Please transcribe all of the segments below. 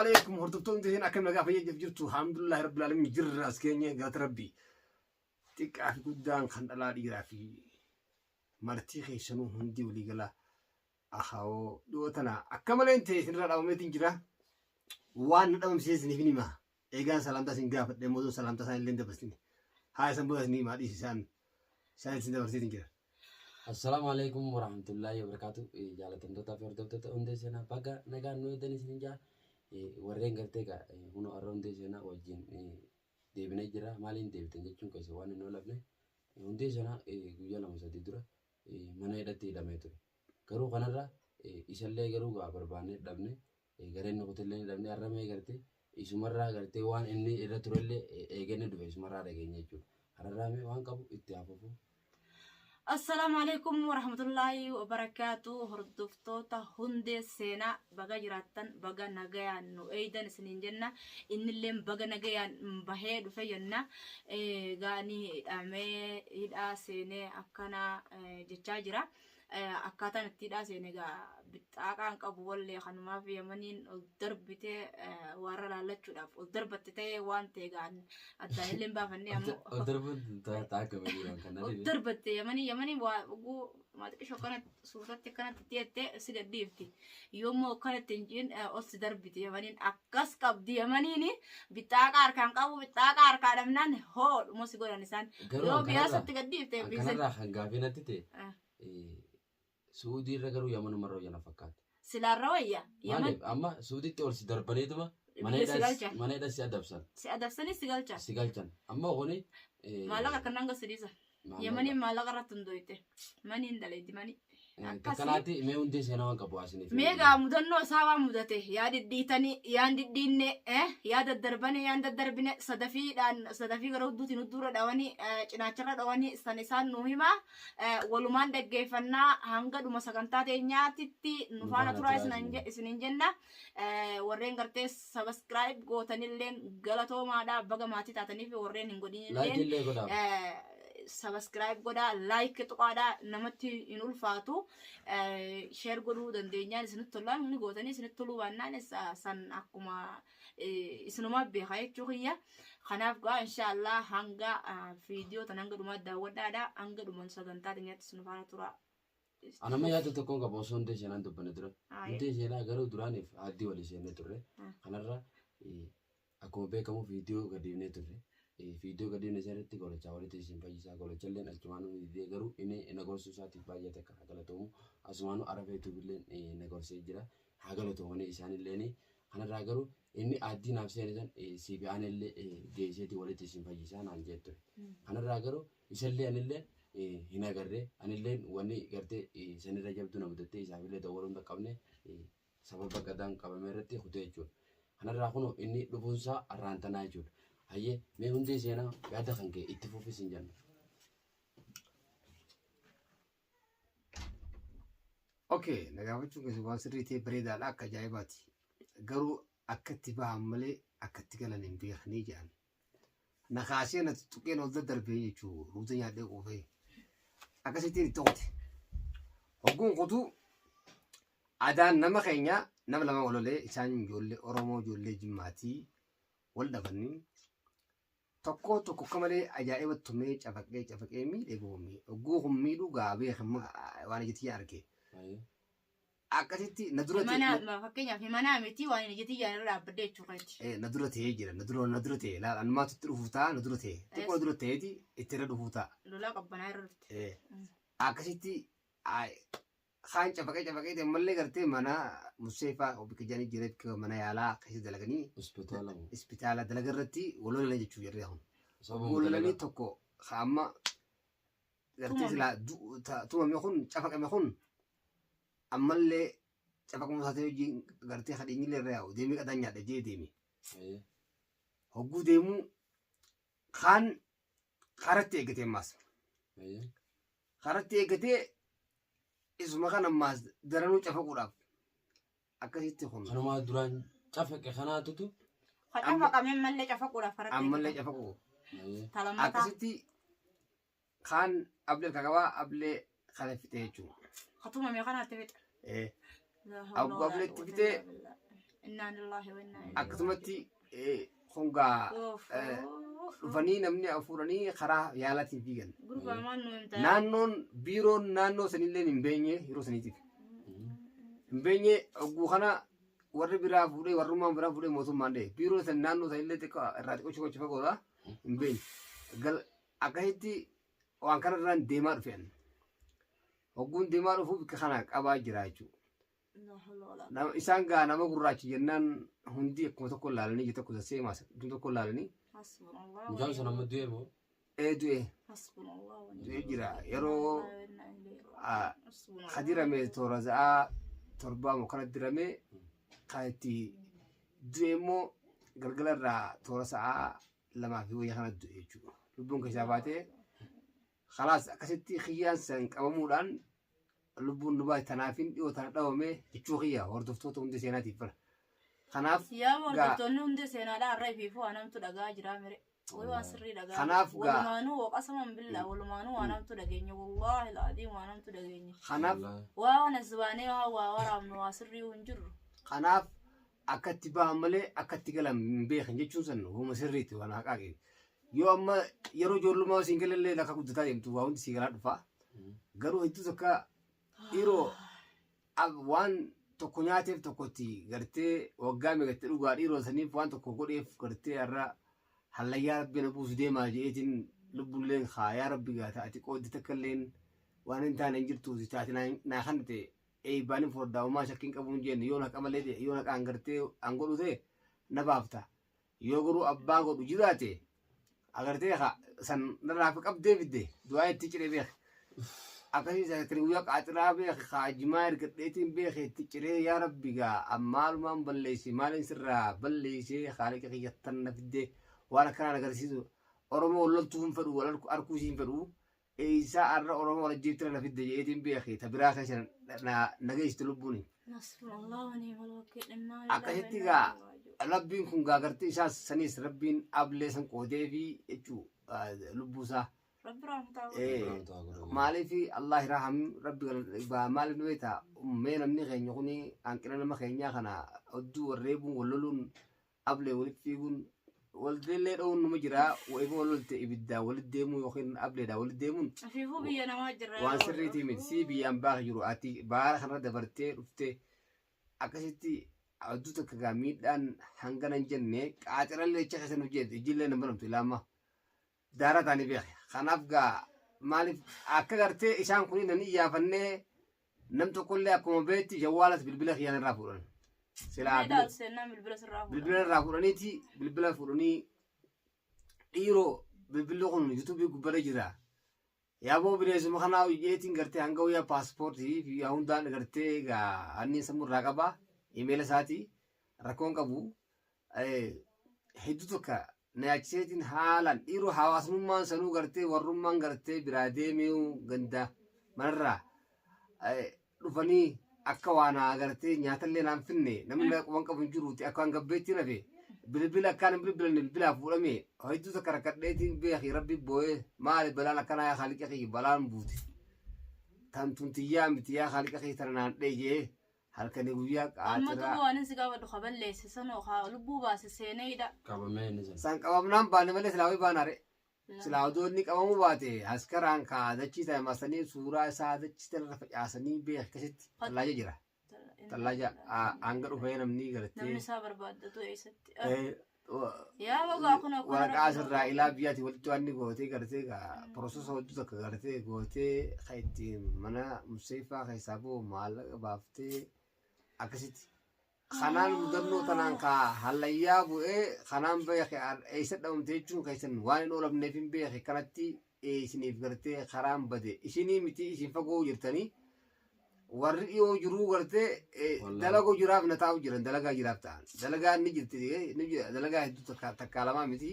عليكم هردبتون دهين أكمل نجاح في جرتو الحمد لله رب العالمين جر أسكيني قات ربي تك في قدام خن الله يجرا في مرتيخي شنو هندي ولي قلا أخاو دوتنا أكمل أنت سنرى أو ميتين جرا وان دام سيسني فيني ما إيجان سلام تاسين جاف دمودو سلام تاسين لين دبستني هاي سنبوه سني ما دي سان سين دبستني جرا السلام عليكم ورحمة الله وبركاته. جالة تنتظر في أردوتة أندي سنا بقى نجان نويدني سنجا ورين قرتك هنا أروندي سنا وجين ديبنا جرا مالين ديب تنجتشون كيسوان إنه لبنه أندي سنا جوجلا مسدي درا mana hidhatti hidhamee ture. Garuu kanarra isallee garuu barbaannee dhabne gareen nukutillee dhabne har'amee gartee isumarraa gartee waan inni irra turellee eegenne dhufe isumarraa dhageenya jechuudha. Har'arraamee waan qabu itti hafuufu. السلام عليكم ورحمة الله وبركاته. هردفتوتا هندي سينا بقى جراتن بقى نجيان نويدا سنين جنة إن اللي بقى نجيان بهيد فينا غاني أمي إذا سينة أكنا جتاجرا أكاتا نتيدا سينة بتاعان قبول لي خنما في يمنين الضرب بتاع ورا لا تشوف الضرب بتاعي وان تيجان الدليل بافني أمو الضرب تاعك بيجي كنا الضرب بتاعي يمني بقو ما أدري شو كانت صورتي كانت تيجي سيد ديفتي يوم كانت تنجين أصل ضرب بتاعي يمني أكاس كاب دي يمني بتاعك أركان كابو بتاعك أركان منان هو مو سيقول الإنسان يوم بياسة تقدي بتاعي كنا راح نقابلنا تتي سعودي رجعوا يمن مرة ينافقات. سلاروايا يمن. أما سعودي تقول سدار بنيتما. mana ida si adabsan. Si adabsan ni sigalchan. Sigalchan. Amma honi. Malaga kananga sedisa. Yamani malaga ratundoite. Mani indaleti mani. Kanati me undi sena wan kabu asini. Mega mudanno sawa mudate. Yadi ditani yandi dinne yada darbane yanda darbine sadafi garuduti nudura dawani cinachara dawani sanisan nuhima waluman daggefanna hanga duma sagantate nyaatitti nufana tura isininjenna warren garte subscribe gotanillen galatomaada baga mati tatani fi warren hingodinillen subscribe goda like tuqada namatti in ulfaatu share godu dandeenyaan isinit tolaan ni gootani isinit toluu baannaan san akkuma isinuma beekaa jechuudha. Kanaaf gaa inshallah hanga video tan hanga dhuma daawwadhaadha hanga dhuma sagantaa teenyatti isin faana tura. Anama yaada tokkoon qaba osoo hundee seenaan dubbane ture. Hundee seenaa garuu duraaniif addii walii seennee turre. Kanarra akkuma beekamu viidiyoo gadiifnee turre. Video gadi nesarati kalau cawal itu simpan jisa kalau celen asmanu dia garu ini negosiasi saat bayi tak kalau tuh asmanu Arab itu bilen negosiasi jera hagalo tuh ini isan ini karena ragaru ini adi nafsi ini kan si bian ini gaya itu walid simpan jisa nanjet tuh karena ragaru isan ini hina garre anillen wani garte seni rajab tuh namu tete isabile dawarun tak kabne sabab kadang kabamerati khutu ejur karena rakuno ini dupunsa arantana ejur Aye, me hunde sena yada kanke ittifufi sinjan. Okay, nagawachu ke suwan sirrite bereda la ka jaibati. Garu akatti ba amale akatti kala nimbi khani jan. Na khasiyana tuken odda darbe yichu rudan ya de ofe. Akasiti tote. Ogun qotu adan nama khenya nama lama olole isan jolle oromo jolle jimmati wal dabani tokko kamale ajaiba tume cafaqee mi egomi ogu mi du gabe khama wani jiti yarke akasiti nadurati mana fakkenya fi mana miti wani jiti yarra abde churati nadurati jira nadurati la anma tutrufuta nadurati tokko nadurati di itira dufuta lola qabbana yarrati akasiti ay khan cafaqee de malle garte mana musayfa obikajani jirat ka mana yala kasi dalagani hospitala dalagarati wala la jichu yarrahum wala ni tokko khama garte la tuma mekhun cafaqee mekhun amalle cafaqee musate ji garte khadini le raw demi kadanya de je demi hogu demu khan kharate gate mas kharate gate isma kana mas daranu cafaqudaf akasitti khon kanuma duran cafaqe kana tutu cafaqa men malle cafaqudaf farate amalle cafaqu akasitti khan able kagawa able khalafite chu khatuma me kana tebet abu able tibite إنا لله وإنا إليه akkasumatti hongaa dhufanii namni afuuranii karaa yaalaatiin fiigan. Naannoon biiroon naannoo sanillee hin beenye yeroo saniitiif. Hin beenye ogguu kana warri biraa fuudhee warrummaan biraa fuudhee mootummaan dhee biiroo san naannoo sanillee xiqqoo irraa xiqqoo gocha fagoodha hin beenye. Akkasitti waan kanarraan deemaa dhufeen. Ogguun deemaa dhufuuf bakka kana qabaa jira jechuudha. Isaan gaa nama gurraachi jennaan hundi akkuma tokko ilaalanii ija tokko sassee maasa tokko ilaalanii. Mucaan sun amma du'e moo? Du'e. Du'e jira yeroo hadirame toora za'aa torbaa moo kana dirame kan itti du'e immoo galgalarraa toora sa'aa lamaa fi wayyaa kana du'e jechuudha. Lubbuun keessaa baatee khalaas akkasitti khiyyaan san qabamuudhaan lubbuun nubaa tanaafin dhiyoo tana dhabame jechuu khiyyaa hordoftoota hundi seenaatiif bara. Kanaaf yaa hordoftoonni hundi seenaadhaa irraa ifiifuu anamtu dhagaa jira mire. Waan sirrii dhagaa. Kanaaf gaa walumaanuu qasaman billaa walumaanuu waanamtu dhageenya wallaahi laadiin waanamtu dhageenya. Kanaaf waan asbaanee waa waraabnu waa sirrii hin jirru. Kanaaf akkatti ba'an malee akkatti galan hin beekan jechuun san huma sirriitti waan haqaa qeebi. Yoo amma yeroo ijoollummaa siin galallee lakka guddataa deemtu waa hundi sii galaa dhufaa. Garuu hedduu tokko dhiiroo waan tokko nyaateef tokkotti gartee waggaa meeqatti dhugaa dhiiroo saniif waan tokko godheef gartee irraa hallayyaa rabbi na buusu deemaa jeetiin lubbulleen yaa rabbi gaata ati qooddi takkalleen waan hin taane hin jirtu taate naa kan ta'e eebbaanin foddaa uumaa shakkiin qabuun jenne yoo naqa malee yoo naqaan gartee an godhu ta'e na baafta yoo garuu abbaa godhu jiraate agartee san narraa fi qabdee fidde du'aa itti ciree beek akkasii sakatanii guyyaa qaaxiraa beek haajimaa ergadheetiin beek itti ciree yaa rabbi gaa ammaalumaan balleessi maaliin sirraa balleessee haaliqa kiyyattan na fiddee waan akkanaan agarsiisu oromoo loltuu hin fedhu wal arkuu siin fedhu isaa arra oromoo wal ajjeettira na fidde jeetiin beek ta biraa keessa nageessitu lubbuuni. Akkasitti gaa rabbiin kun gaagartee isaas sanis rabbiin ablee san qoodee fi jechuu lubbuusaa. Maaliif Allah irraa rabbi maaliif nu beektaa mee namni keenya kuni hanqina nama keenyaa kana odduu warreebuun walloluun ablee walitti fiiguun waldeellee dha'uun numa jira wa'ifa walolte ibiddaa walitti deemuu yookiin ableedhaa walitti deemuun waan sirriitii miti si biyyaan baaka jiru ati baara kanarra dabartee dhuftee akkasitti odduu takka gaa miidhaan hangana hin jenne qaaxirallee jecha keessa nu jedhe ijillee nama namtu ilaama daara taanii beeke. Kanaaf gaa maaliif akka gartee isaan kun nan iyyaafannee nam tokkollee akkuma beetti jawwaalas bilbila kiyyaan irraa fuudhan. Bilbila irraa fuudhaniiti bilbila fuudhanii dhiiroo bilbilli kun yuutuubii gubbara jira. Yaaboo bineensuma kanaa jeetiin gartee hanga wayyaa paaspoortii fi hundaan gartee gaa anniin sammuu irraa qabaa imeela isaatii rakkoon qabu hedduu tokko naachiseetiin haalaan dhiiroo hawaasummaan sanuu gartee warrummaan gartee biraa deemee ganda manarraa dhufanii akka waan gartee nyaatallee naan finne namni waan qabu hin jiruuti akka waan gabbeetti nafe bilbila akkaan bilbilan bilbilaa fuudhame hedduu takka rakkadheetiin beekii rabbi boo'ee maali balaan akkanaa yaa haaliqa kiyya balaan buute tan tuntiyyaa miti yaa haaliqa kiyya tana naan dheeyee halkanii guyyaa qaatira. Amma tu waan si gaba dhufa balleesse sanoo haa lubbuu baase seeneedha. Qabamee ni san. San qabamnaan baane malee silaawii baanaare. Silaawodoonni qabamuu baate askaraan kaadachii ta'e maasanii suuraa isaa dachii irra facaasanii beek akkasitti tallaaja jira. Tallaaja hanga dhufee namni gartee. Namni isaa barbaaddatu eessatti. Yaa bagaa kun akkuma. Waraqaa asirraa ilaa biyyaatti walitti waan inni gootee gartee pirooseesa hedduu takka gartee gootee kan ittiin mana museefaa keessaa boo maallaqa baaftee. Akkasitti kanaan mudannoo tanaan kaa hallayyaa bu'ee kanaan beeke eessa dhabamte jechuun keessan waan hin oolamneef hin beeke kanatti isiniif gartee karaan bade isinii miti isin fagoo jirtanii warri dhiyoo jiruu gartee dalagoo jiraaf na taa'u jiran dalagaa jiraaf ta'an dalagaa ni jirti dalagaa hedduu takkaa lamaa miti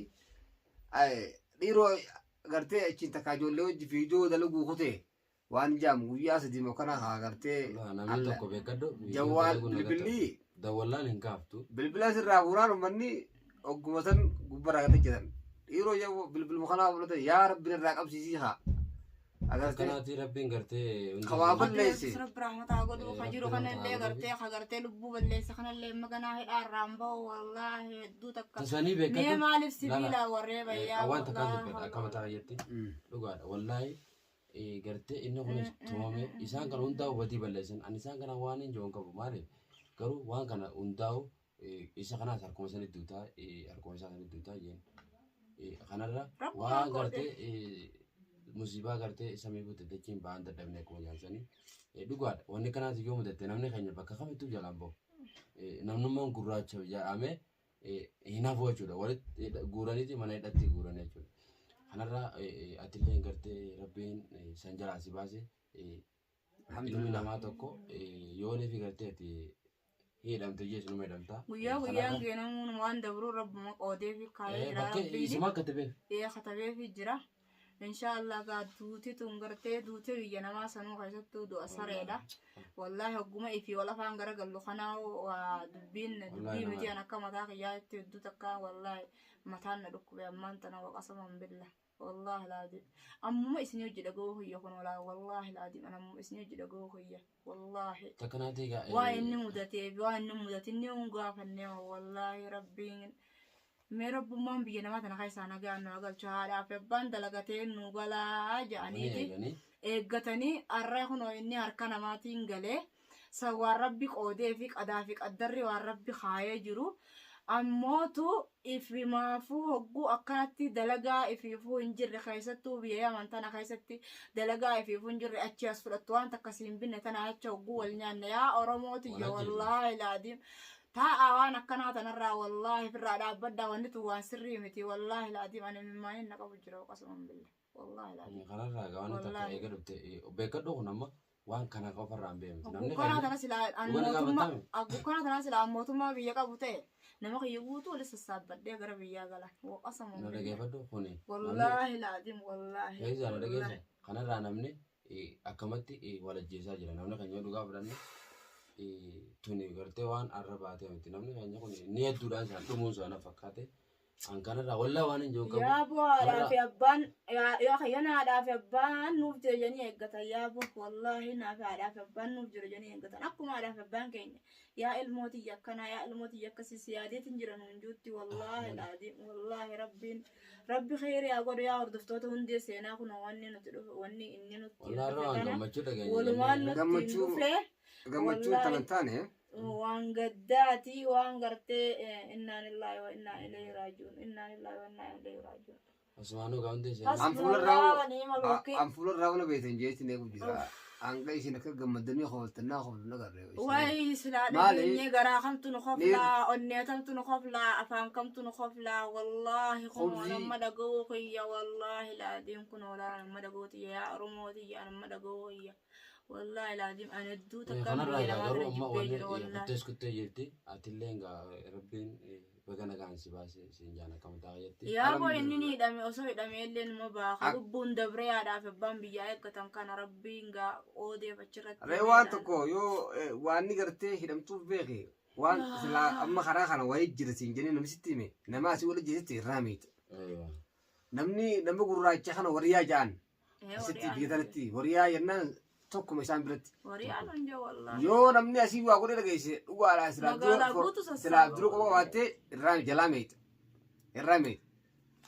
dhiiroo gartee achiin takkaa ijoollee hojii fiidoo dalaguu kutee. Waan jam guyyaa sadii mokkana haa gartee namni tokko beekadhu jawwaal bilbilli dawwallaan hin kaaftu bilbila sirraa fuunaan uummanni ogguma san gubbara gata jedhan dhiiroo bilbil mukkanaa fudhatan yaa rabbi irraa qabsiisii haa agartee Kanaati rabbiin gartee Kawaa balleessi. Rabbi rahmataa godhu kajiru kanallee gartee lubbuu balleessa kanallee maganaa hidhaarraan bahu wallaahi hedduu takka. tasanii Mee beekatu maaliif sibiila warree bayyaa waan takkaan dubbadha akka mataa fayyatti dhugaadha wallaahi gartee inni kunis tumame isaan kana hundaa'u badii balleessan ani isaan kana waan hin joon qabu maaliif garuu waan kana hundaa'u isa kanaas harkuma sanitti duutaa harkuma isaa sanitti duutaa jeen kanarra waan gartee musibaa gartee samii guuttatechiin ba'an dadhabne akkuma jaansanii dhugaadha wanni kanaas yoo mudatte namni keenya bakka kamittuu jalaan bahu namnummaan gurraacha jedhamee hin hafu jechuudha walitti guuraniiti mana hidhatti guuran jechuudha kanarra atillee gartee rabbiin san jalaa si baase ilmi namaa tokko yoonii fi gartee ati hidhamte jechuun nama hidhamtaa guyyaa guyyaan geenamuun waan dabruu rabbuma qoodee fi kaayee jira bakkee isuma katabeef katabeef jira. Inshallah gaa duuti tun gartee duuti biyya namaa sanuu keessattuu du'a sareedha. Wallahi hogguma ifii wal afaan gara gallu kanaa dubbii miti an akka mataa kiyyaa itti hedduu takka wallahi mataan na dhukkube ammaan tana waqasaman billa. Wallahi laazim. Ammuma isin hojii dhagoo huyya kun walaa wallahi laazim ammuma isin hojii dhagoo huyya wallahi. Takkanaatee gaa waa inni mudate inni ungaafanne wallahi rabbiin. Mee rabbummaan biyya namaa tana keessaa nagaan nu galchu haadhaaf abbaan dalagatee nu galaa jedhaniiti eeggatanii har'a kunoo inni harka namaatiin galee waan rabbi qoodee fi qadaa fi qaddarri waan rabbi kaayee jiru ammootu ifimaafuu hogguu akkanatti dalagaa ifiifuu hin jirre keessattuu biyya amantana keessatti dalagaa ifiifuu hin jirre achi as fudhattu waan takkasiin binne tana acha hogguu wal nyaanne yaa oromooti yaa wallaahi laadiim. waan akkanaa tanarraa wallaahi firraa dhaabbaddaa wanni tu waan sirrii miti wallaahi laadiim ani mimmaaniin naqabu jira qasuman billa wallaahi laadiim kanarraa gaa waan takka eega dhufte beekadhu kun amma waan kana qofarraa hin beemti namni kana tana silaa mootummaa biyya qabu ta'e nama kiyya guutuu wali sassaabbadhee gara biyyaa gala qasuman na dhageeffadhu kuni wallaahi laadiim wallaahi eegaa na dhageessa kanarraa namni akkamatti walajjeesaa jira namni kan yoo dhugaa fudhanne tuni gartee waan arra baatee miti namni keenya kun ni hedduudhaan isaan dhumuun sana fakkaate an kanarraa wallaa waan hin jiru qabu yaaboo haadhaa fi abbaan yana haadhaa fi abbaan nuuf jira janii eeggatan yaaboo wallaahi naaf haadhaa fi abbaan nuuf jira janii eeggatan akkuma haadhaa fi abbaan keenya yaa ilmootii akkanaa yaa ilmootii akkasiis yaadeetiin jiran hunjuutti wallaahi laadiin wallaahi rabbi khayri yaa godhu yaa hordoftoota hundee seenaa kun wanni nuti dhufe wanni inni nutti wallaarraa waan gammachuu dhageenye walumaan nutti dhufee gammachuu tanan taane waan gaddaati waan gartee innaa lillahi wa innaa ilayhi raaji'uun innaa lillahi wa innaa ilayhi raaji'uun Osmaanuu gaa hundee an fuularraa wana beektan jeetin eegu jira anga isin akka gammadanii qofaltannaa qofaltu nagarree wayi silaa dhageenye garaa kamtu nu qoflaa onnee kamtu nu qoflaa afaan kamtu nu qoflaa wallaahi kun nama dhagoo kiyya wallaahi laadiin kun walaa nama dhagootiyya yaa oromootiyya nama dhagoo kiyya والله لازم أنا دوت كم بيلا ما رجع جبت والله تسكت جبتي أتلين ربين بقنا كان سباس سنجانا كم تاجتي يا أبو إنني دامي أصوي دامي اللي نمبا خلبون دبري على في بام بيجاي كتم كان ربين جا أودي بشرت ريوان تكو يو واني قرتي هدم توف بيجي وان سلا أما خراخنا وايد جرسين جنين نمسيتيمي نماسي ولا جرسي راميت أيوة نمني قرراي تخنا وريا جان ستي بيجترتي وريا ينن tokko isaan biratti wariyaan jaa wallahi yoo namni asii waa godhe dhageesse dhugaadha silaa dura qofa waattee irraa jalaa meet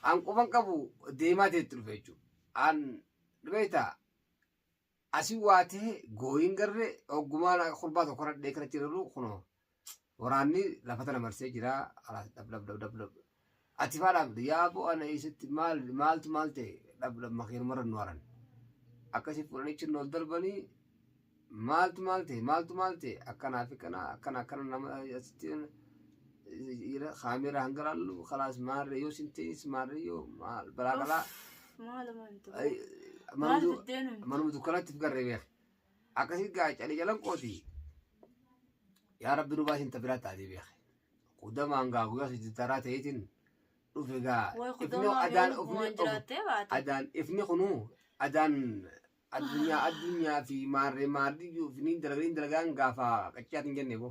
an qofan qabu deemaa teetti dhufe jechuudha an dhubeeta asii waatee gooyin garre oggumaan kolbaa tokko radhee kana jirru kuno waraanni lafa tana marsee jira dab ati faadhaaf yaa bo'ana eessatti maaltu maal ta'e dab makiin marra nu waran akkasii fuudhanii chinnoo darbanii maaltu maalte akkana nama asitti kaameera hangaraallu khalaas maarre yoo sintees maarre yoo balaa qalaa manuma dukkanatti garree beek akkasii gaa calee jalan qooti yaa rabbi nu baasin tabiraa taatee beek qudamaan gaa guyyaa sitti taraa ta'eetiin dhufe gaa adaan ifni kunuu adaan addunyaa fi maarri yuufni dalagaan gaafa qaccaatiin jenne bo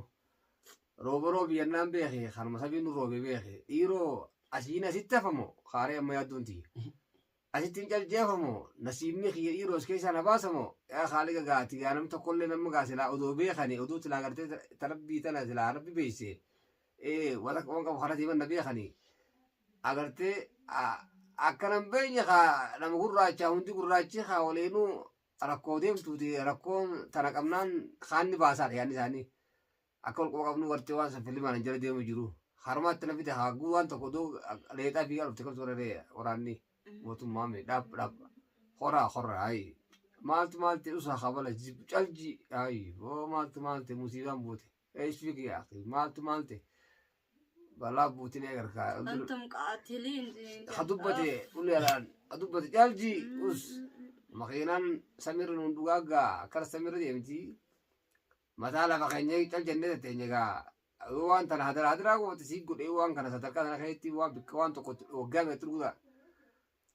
roobi yennaan beeke kanuma sabiin nu roobe beeke dhiiroo asiin asitti hafamo kaaree amma yaaddoonti asitti hin caljeefamoo nasiibni kiyya dhiiroos keessaa na baasamoo yaa haaliqa gaati yaa namni tokkollee nama gaa silaa odoo beekanii odoo silaa gartee tarabbii tana silaa rabbi beeksee waan qabu kanatti himan na beekanii agartee akkanan beenya kaa nama gurraachaa hundi gurraachi kaa waleenuu rakkoo deemtuuti rakkoon tana qabnaan kaanni baasaadha yaadni isaanii akka wal qabnu gartee waan saffilimaan jala deemu jiru harmaatti na fite haaguu waan tokko odoo leexaa fi dhufte qabdu waraanni mootummaan dhaab horaa ayi maalti usaa qabala calji ayi maalti musiibaan buute eesfiik yaa maalti balaa buutin eegarkaa antum qaatiliin kadubbate uleelaan kadubbate calji us makiinaan samirri nun dhugaagaa akkana samirri deemti mataa lafa keenya caljannee teenya gaa waan tana hadaraa goote sii godhee waan kana sadarkaa tana keessatti waan bikka waan tokko waggaa meetti dhuguudha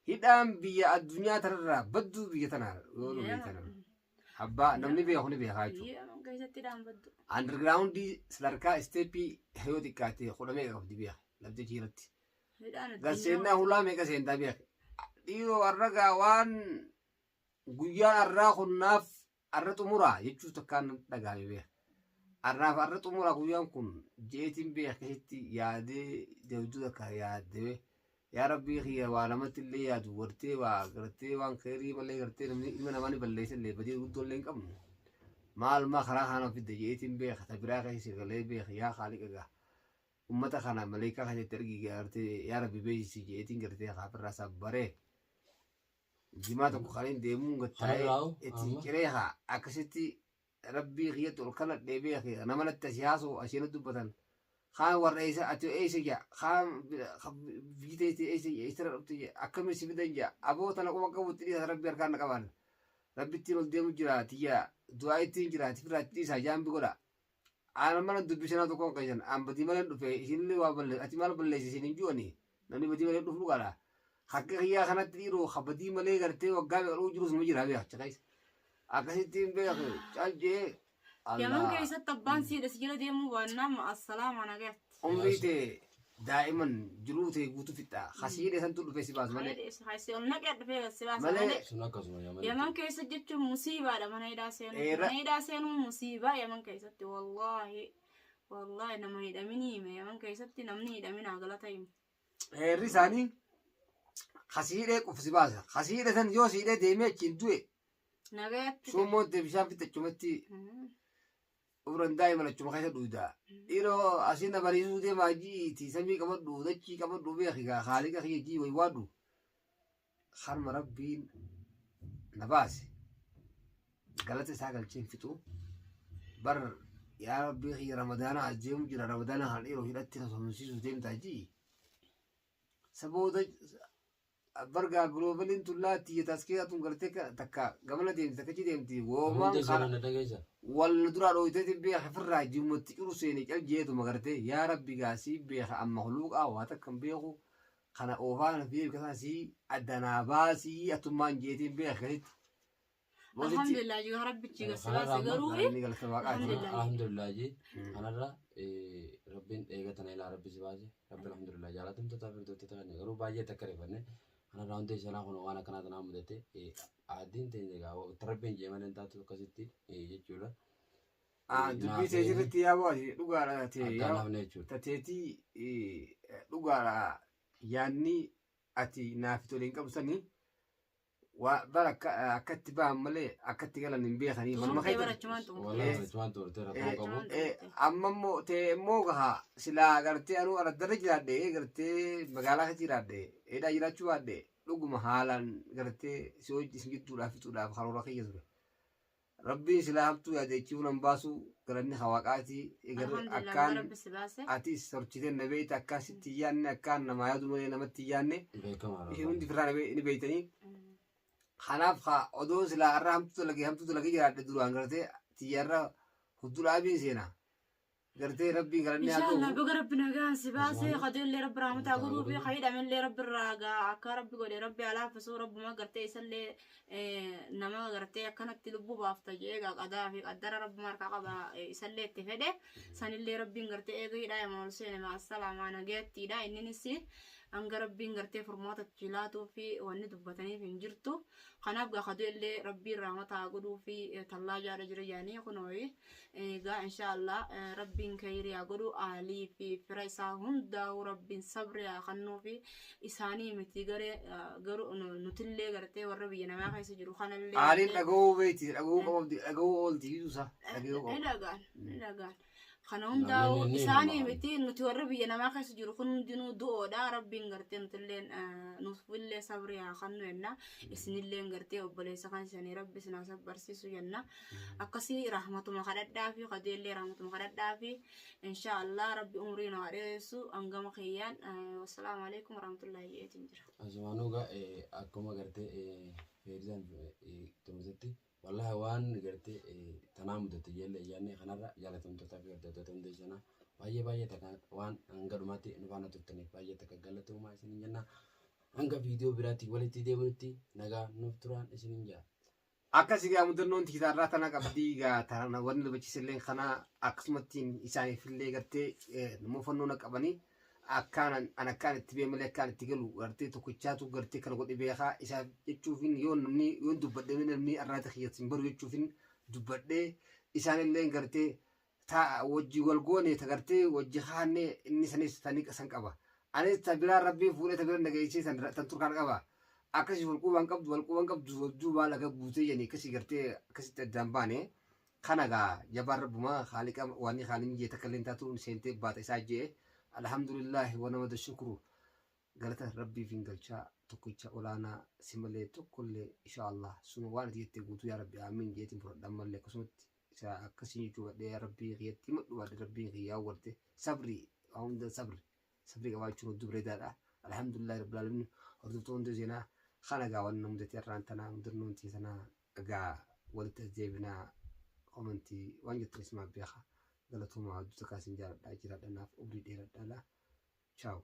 hidhaan biyya addunyaa tanarraa badduu biyya tanaa yoo dhumee tana abbaa namni beeku ni beekaa jechuudha undergroundii sadarkaa isteeppii yoo xiqqaate kudhamee qabdi beeka labda jiirratti garseenaa hulaa meeqa seentaa beeka dhiiroo arragaa waan guyyaan arraa kunnaaf arra xumuraa jechuu takkaan dhagaame beeka arraaf arra xumuraa guyyaan kun jeetiin beeka keessatti yaadee deemtuu takka yaaddewe yaa rabbii khiyya waa namatti illee yaadu wartee waa gartee waan khairii malee gartee namni ilma namaani balleessa illee badii guddoo illee hin qabnu maal maa karaa kana fidde jeetiin beeka ta biraa keessa galee beeka yaa haaliqa gaa ummata kana maleekaa keessatti argii gartee yaa rabbi beeksisi jeetiin gartee kaafirraa sabbaree jimaa tokko kaniin deemuun gattaa'ee itti ciree haa akkasitti rabbii khiyyatti ol kana dheebee khiyya nama natti siyaasoo asheena dubbatan خان ورئيسة أتو إيش جا خان فيتي إيش يستر أكمل سبيدن جا أبو تنا كم كم تري ربي أركان كمان ربي تيرو ديمو جرا تيا دعاء تين جرا تفرع تيس هجام بقولا أنا ما ندب بسنا تكون كيان أم بدي ما ندب في سينلي وابل أتمال بللي سينين جواني نني بدي ما ندب فلوكالا حكي خيا خنا تيرو خبدي مالي كرتي وقام يقولوا جروس مجرا بيا شكايس أكاسي تيم بيا شال يمن كيسة طبان سيدة سجلة ديمو وانا مع السلامة أنا قلت عمري دائما جروتي قوتو فتا خسيرة سنتو في سباس مالي خسيرة نقعد في سباس مالي يمن كيسة جت مصيبة لما نيدا سينو نيدا سينو مصيبة يمن كيسة والله نما نيدا مني يمن كيسة نمني نيدا من عقلتهم رساني خسيرة كوف سباس خسيرة سن يو سيدة ديمي تشندوي نقعد شو مود بشاف تشمتي Uran daa'ima lachuma keessa dhuudaa yeroo asiin bariisuu deemaa jiiti samii qabadhu dachii qabadhu beekigaa haaliqa kiyya jii waywaadhu harma rabbiin na baase galata isaa galcheen fixu bar yaa rabbii kiyya ramadaana ajjeemu jira ramadaana kan dhiiroo hidhatti tasomsiisuu deemtaa jii sabooda bargaa gloobaliin tullaatti taskee tun gartee takka gamana deemti takka deemti woomaan kana wal dura dhooyteeti beeka firraa jimmatti ciru seene caljeetu magartee yaa rabbi gaasii beeka amma huluuqaa waa takkan beeku kana oofaan fi kasaasii addanaa baasii atummaan jeetiin beeka kasitti alhamdulillah jiga rabbichi gasibaase garuufi alhamdulillah ji kanarra rabbiin eegatana ilaa rabbi sibaase rabbi alhamdulillah jaalatamta taafirtoota ta'an garuu baay'ee takka reefanne kanarra hundi sanaa kun waan akkanaa tanaa mudate aaddiin ta'e egaa rabbiin jeemaleen taatu akkasitti jechuudha. Dubbii ta'e jirti yaa baasi dhugaadha ta'e tateetii dhugaadha yaanni ati naaf tolee hin qabsanii bara akkatti ba'an malee akkatti galan hin beekanii manuma amma immoo ta'e immoo gahaa silaa gartee anuu araddarra jiraadhe gartee magaalaa keessa jiraadhe eedhaa jiraachuu baadhe dhuguma haalaan gartee si hojii isin gidduudhaaf fixuudhaaf karoora kiyya ture rabbiin silaa hamtuu yaadeechii nan baasuu galanni hawaaqaatii akkaan atis sorchitee na beeyta akkasitti yaanne akkaan namaa yaadu malee namatti yaanne isin hundi firraa ni beeytanii kanaaf haa odoo silaa irraa hamtuu dalagee jiraadhe duraan gartee xiyyaarra hudduu dhaabiin seenaa قرتي ربي قال إن لي شاء الله هذا بقى ربنا قان سباسي أسمعني. خدوا اللي رب رحمته أنت أقولوا في أقولي. خير من اللي رب الراقة عكا ربي قولي ربي على فسو رب ما قرتي يسلي نما قرتي كانت تلبو بافتجي قدا في قدر رب ماركا قبا يسلي تفدي سن اللي ربي قرتي إيجي دا يمارسين مع السلامة أنا جيت دا إني نسي أنجا ربي قرتي فرمات الجلاتو في واني دبتني في انجرتو خناب قا خدوا اللي ربي رحمته أقولوا في تلاجة رجري يعني يكونوي قا إن شاء الله ربي كيري أقولوا آلي في فريسا هندا وربي صبر يا خنو في إساني متيجري قرو نتلي قرتي وربي أنا ما خايس جرو خان اللي عارف أجو بيتي أجو أولدي يوسف أجو إلا قال خنهم داو إساني متي نتوربي أنا ما خايس جرو خن دينو دو دا ربي قرتي نتلين نصفل صبر يا خنو ينا إسني اللي قرتي وبلي سخان سني ربي سناسب برسيسو ينا أكسي رحمة مخدد دافي قدي اللي رحمة مخدد دافي إن شاء الله ربي أمرنا وعريسو أنقم خيان والسلام عليكم ورحمة الله وبركاته. أزمانوغا أكما قرتي فيرزان تمزتي والله وان قرتي تنام دتي يلا يعني خنرا يلا تمتتا في قرتي تمديشنا باية تكا وان أنقرماتي نفانا تبتني باية تكا قلتو ما سنين جنا أنقا فيديو براتي ولتي ديمنتي نغا نفتران سنين جا akkasi gaa mudannoon tikitarraa tana qabdii gaa tarana wanni lubachiisillee kana akkasumattiin isaanii fillee gartee muufannoo qabanii akkaan itti beemalee akkaan itti galu gartee tokkichaatu gartee kana godhe beekaa isaa jechuufin yoon dubbadhee namni irraata kiyyatin baru jechuufin dubbadhee isaanillee gartee taa wajji wal goone ta gartee wajji haannee inni sanis tanii qasan qaba anis ta biraa rabbii fuudhee ta bira nagayeessee tan turkaan qaba. Akkasii walquban qabdu wajjuu baala akka buutee jennee akkasii gartee akkasitti addaan baane kana gaa jabaan rabbumaa haaliqa waan haalin jee takka illee taatu seentee baata isaa jee alhamdulillahi wa nama shukru galata rabbii fi galchaa tokkicha olaanaa si malee tokkollee insha Allah sun waan ati jettee guutuu yaa rabbi amiin jeetiin fudhadhaan mallee akkasumatti isa akkasii jechuu badhee yaa rabbii kiyyatti madhu badhe rabbiin kiyyaa warte sabrii hunda sabrii qabaachuun hedduu bareedaadha alhamdulillahi rabbil alamin hordoftoonni zeenaa خنا جاوان نمدتي رانتنا مدرنونتي سنا جا ولت زيبنا قمنتي وانجت اسمع بيخا قالتهم عدو تكاسين جارد أجراد الناف أبريد إيراد ألا تشاو